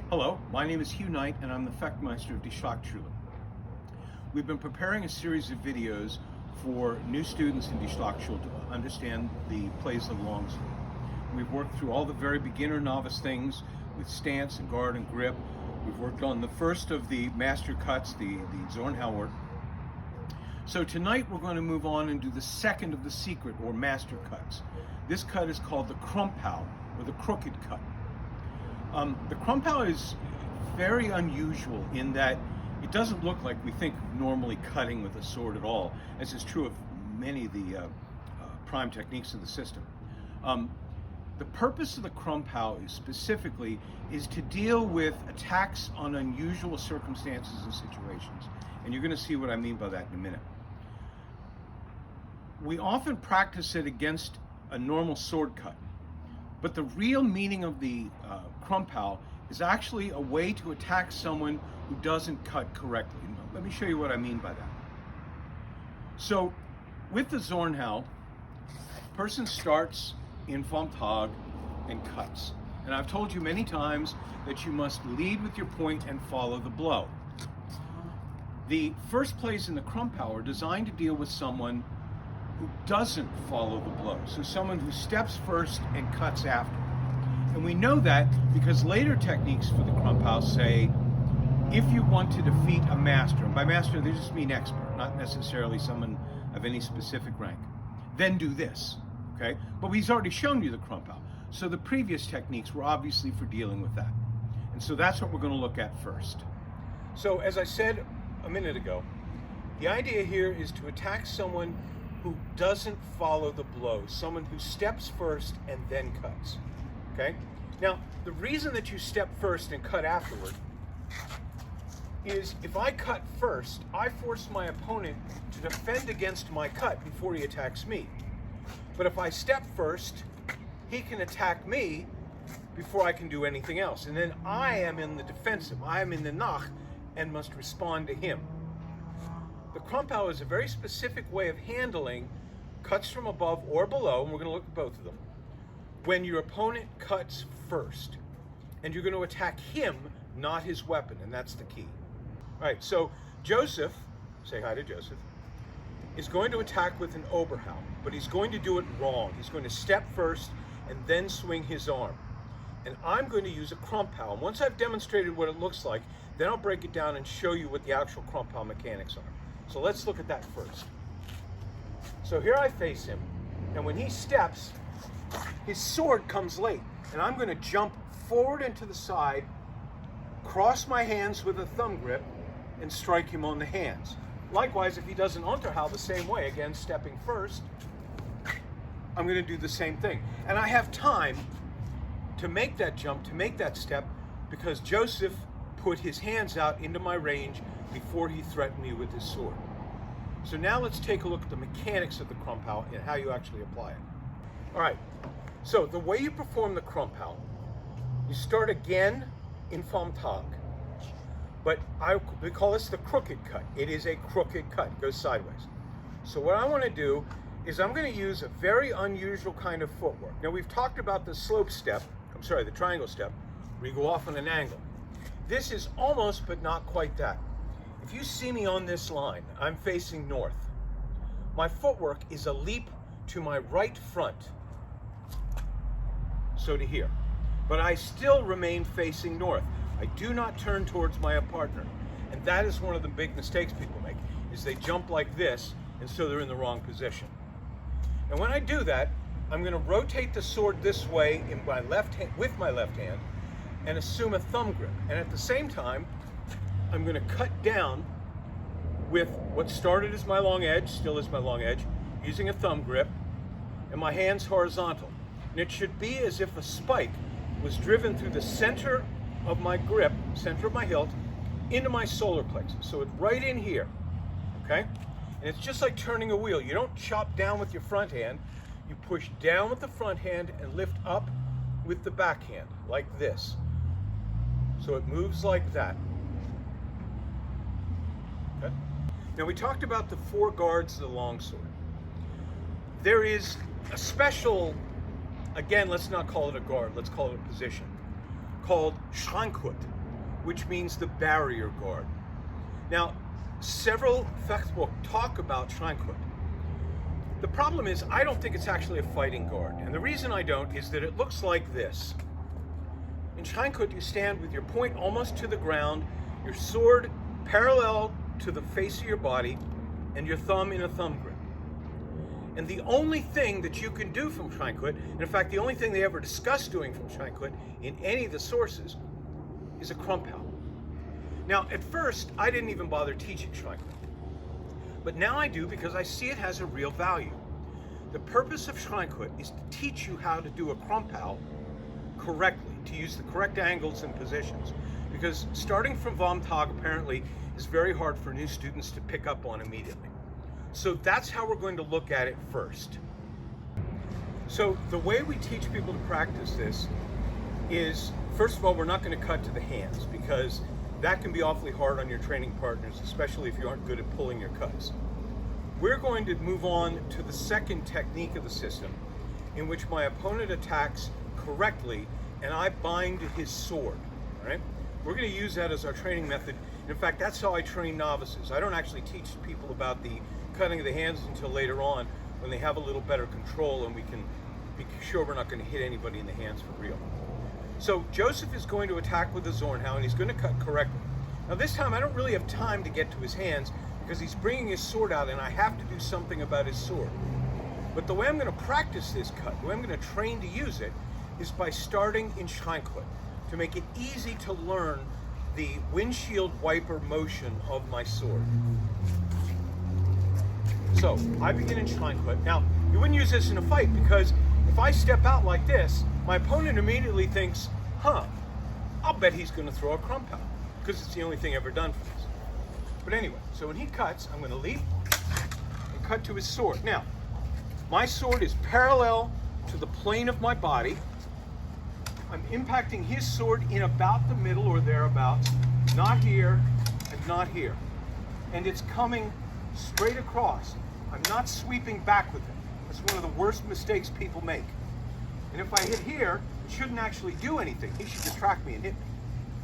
Hello, my name is Hugh Knight and I'm the Fechtmeister of Die Schlachtschule. We've been preparing a series of videos for new students in Die Schlachtschule to understand the plays of the longsword. We've worked through all the very beginner novice things with stance and guard and grip. We've worked on the first of the master cuts, the Zornhau work. So tonight we're going to move on and do the second of the secret or master cuts. This cut is called the Krumpau, or the crooked cut. The Krumpau is very unusual in that it doesn't look like we think of normally cutting with a sword at all, as is true of many of the prime techniques of the system. The purpose of the Krumpau specifically is to deal with attacks on unusual circumstances and situations, and you're going to see what I mean by that in a minute. We often practice it against a normal sword cut, but the real meaning of the Krumpau is actually a way to attack someone who doesn't cut correctly. Let me show you what I mean by that. So, with the Zornhau, a person starts in vom Tag and cuts. And I've told you many times that you must lead with your point and follow the blow. The first plays in the Krumpau are designed to deal with someone who doesn't follow the blow. So someone who steps first and cuts after. And we know that because later techniques for the Krumpau say, if you want to defeat a master, and by master they just mean expert, not necessarily someone of any specific rank, then do this, okay? But he's already shown you the Krumpau. So the previous techniques were obviously for dealing with that. And so that's what we're going to look at first. So as I said a minute ago, the idea here is to attack someone who doesn't follow the blow, someone who steps first and then cuts. Okay? Now, the reason that you step first and cut afterward is if I cut first, I force my opponent to defend against my cut before he attacks me. But if I step first, he can attack me before I can do anything else. And then I am in the defensive, I am in the nach, and must respond to him. The Krumpau is a very specific way of handling cuts from above or below, and we're going to look at both of them, when your opponent cuts first. And you're going to attack him, not his weapon, and that's the key. All right, so Joseph, say hi to Joseph, is going to attack with an Oberhau, but he's going to do it wrong. He's going to step first and then swing his arm. And I'm going to use a Krumpau. And once I've demonstrated what it looks like, then I'll break it down and show you what the actual Krumpau mechanics are. So let's look at that first. So here I face him, and when he steps, his sword comes late, and I'm going to jump forward and to the side, cross my hands with a thumb grip, and strike him on the hands. Likewise, if he does an Unterhau the same way, again stepping first, I'm going to do the same thing. And I have time to make that jump, to make that step, because Joseph put his hands out into my range before he threatened me with his sword. So now let's take a look at the mechanics of the Krumpau and how you actually apply it. All right, so the way you perform the Krumpau, you start again in vom Tag, but we call this the crooked cut. It is a crooked cut, it goes sideways. So what I want to do is I'm going to use a very unusual kind of footwork. Now we've talked about the slope step, the triangle step, where you go off on an angle. This is almost, but not quite that. If you see me on this line, I'm facing north. My footwork is a leap to my right front, so to here. But I still remain facing north. I do not turn towards my partner. And that is one of the big mistakes people make, is they jump like this, and so they're in the wrong position. And when I do that, I'm going to rotate the sword this way in my left hand, with my left hand, and assume a thumb grip. And at the same time, I'm going to cut down with what started as my long edge, still is my long edge, using a thumb grip, and my hands horizontal. And it should be as if a spike was driven through the center of my grip, center of my hilt, into my solar plexus. So it's right in here, okay? And it's just like turning a wheel. You don't chop down with your front hand. You push down with the front hand and lift up with the back hand, like this. So it moves like that. Okay? Now we talked about the four guards of the longsword. There is a special, again, let's not call it a guard, let's call it a position, called Schrankhut. which means the barrier guard. Now, several textbooks talk about Schreinkut. The problem is, I don't think it's actually a fighting guard. And the reason I don't is that it looks like this. In Schreinkut, you stand with your point almost to the ground, your sword parallel to the face of your body, and your thumb in a thumb grip. And the only thing that you can do from Schreinkut, and in fact the only thing they ever discuss doing from Schreinkut in any of the sources, is a Krumphau. Now at first I didn't even bother teaching Schreinkut, but now I do because I see it has a real value. The purpose of Schreinkut is to teach you how to do a Krumphau correctly, to use the correct angles and positions, because starting from Vom Tag apparently is very hard for new students to pick up on immediately. So that's how we're going to look at it first. So the way we teach people to practice this is, first of all, we're not going to cut to the hands, because that can be awfully hard on your training partners, especially if you aren't good at pulling your cuts. We're going to move on to the second technique of the system, in which my opponent attacks correctly and I bind his sword. All right? We're going to use that as our training method. In fact, that's how I train novices. I don't actually teach people about the cutting of the hands until later on, when they have a little better control and we can be sure we're not going to hit anybody in the hands for real. So Joseph is going to attack with the Zornhau, and he's going to cut correctly. Now this time I don't really have time to get to his hands because he's bringing his sword out and I have to do something about his sword. But the way I'm going to practice this cut, the way I'm going to train to use it, is by starting in Schreinkut, to make it easy to learn the windshield wiper motion of my sword. So I begin in Schreinkut. Now, you wouldn't use this in a fight, because if I step out like this, my opponent immediately thinks, I'll bet he's going to throw a Krumphau, because it's the only thing ever done for this. But anyway, so when he cuts, I'm going to leap and cut to his sword. Now, my sword is parallel to the plane of my body. I'm impacting his sword in about the middle or thereabouts, not here and not here. And it's coming straight across. I'm not sweeping back with it. That's one of the worst mistakes people make. And if I hit here, it shouldn't actually do anything. He should just track me and hit me.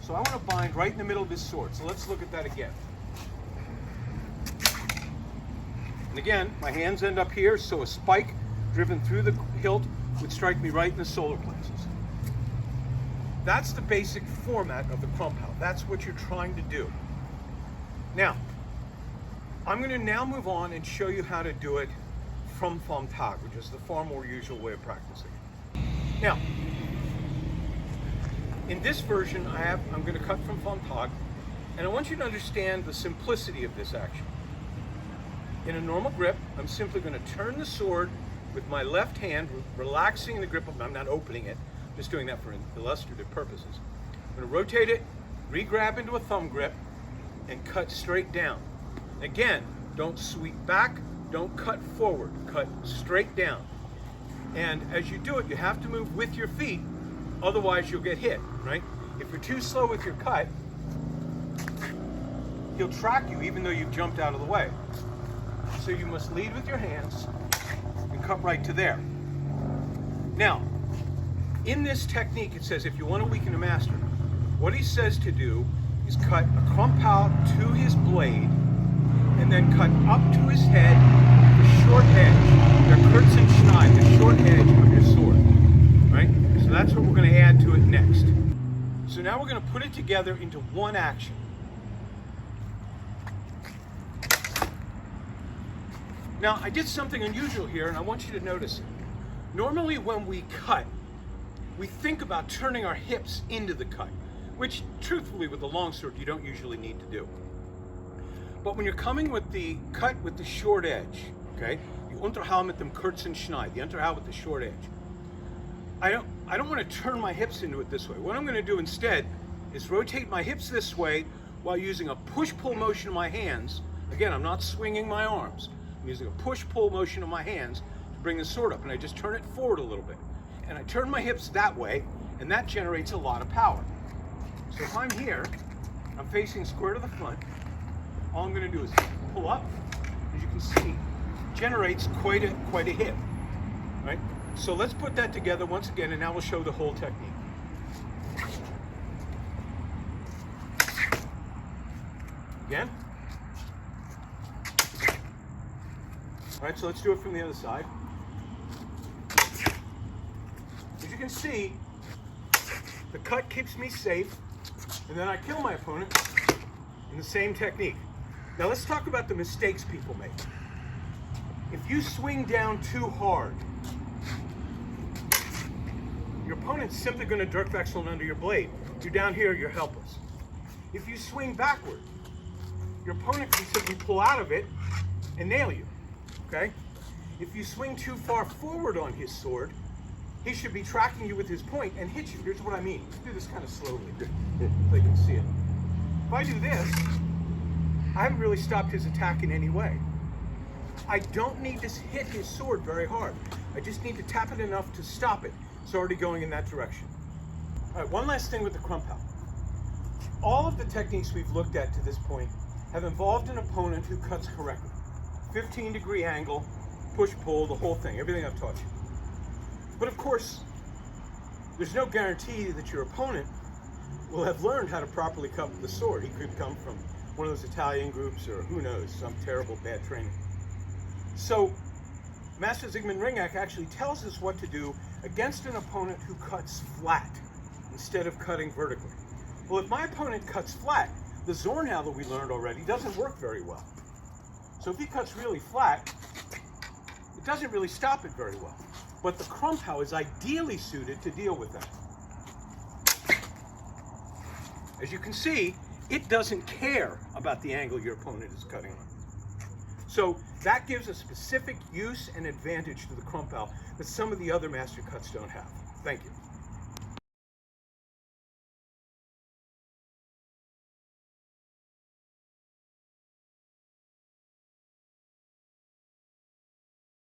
So I want to bind right in the middle of his sword. So let's look at that again. And again, my hands end up here, so a spike driven through the hilt would strike me right in the solar plexus. That's the basic format of the Krumphau. That's what you're trying to do. Now, I'm going to now move on and show you how to do it from Vom Tag, which is the far more usual way of practicing it. Now, in this version, I'm going to cut from Vom Tag, and I want you to understand the simplicity of this action. In a normal grip, I'm simply going to turn the sword with my left hand, relaxing the grip. I'm not opening it, just doing that for illustrative purposes. I'm going to rotate it, re-grab into a thumb grip, and cut straight down. Again, don't sweep back, don't cut forward, cut straight down. And as you do it, you have to move with your feet, otherwise you'll get hit, right? If you're too slow with your cut, he'll track you even though you've jumped out of the way. So you must lead with your hands and cut right to there. Now, in this technique, it says if you want to weaken a master, what he says to do is cut a Krumphau to his blade and then cut up to his head the short edge, the Kurzenschneid, the short edge of your sword, right? So that's what we're going to add to it next. So now we're going to put it together into one action. Now, I did something unusual here, and I want you to notice it. Normally when we cut, we think about turning our hips into the cut, which truthfully with the longsword you don't usually need to do. But when you're coming with the cut with the short edge, okay, the Unterhau mit dem kurzen Schneid, the Unterhau with the short edge, I don't want to turn my hips into it this way. What I'm going to do instead is rotate my hips this way while using a push-pull motion of my hands. Again, I'm not swinging my arms. I'm using a push-pull motion of my hands to bring the sword up, and I just turn it forward a little bit. And I turn my hips that way, and that generates a lot of power. So if I'm here, I'm facing square to the front, all I'm going to do is pull up. As you can see, generates quite a hit, right? So let's put that together once again, and now we'll show the whole technique. Again. All right, so let's do it from the other side. As you can see, the cut keeps me safe, and then I kill my opponent in the same technique. Now let's talk about the mistakes people make. If you swing down too hard, your opponent's simply going to direct vexel under your blade. You're down here, you're helpless. If you swing backward, your opponent can simply pull out of it and nail you, okay? If you swing too far forward on his sword, he should be tracking you with his point and hit you. Here's what I mean. Let's do this kind of slowly so you can see it. If I do this, I haven't really stopped his attack in any way. I don't need to hit his sword very hard. I just need to tap it enough to stop it. It's already going in that direction. All right, one last thing with the Krumpau. All of the techniques we've looked at to this point have involved an opponent who cuts correctly. 15-degree angle, push-pull, the whole thing, everything I've taught you. But of course, there's no guarantee that your opponent will have learned how to properly cut with the sword. He could come from one of those Italian groups or who knows, some terrible bad training. So Master Zygmunt Ringach actually tells us what to do against an opponent who cuts flat instead of cutting vertically. Well, if my opponent cuts flat, the Zornhau that we learned already doesn't work very well. So if he cuts really flat, it doesn't really stop it very well. But the Krumpau is ideally suited to deal with that. As you can see, it doesn't care about the angle your opponent is cutting on. So that gives a specific use and advantage to the Krumpau that some of the other master cuts don't have. Thank you.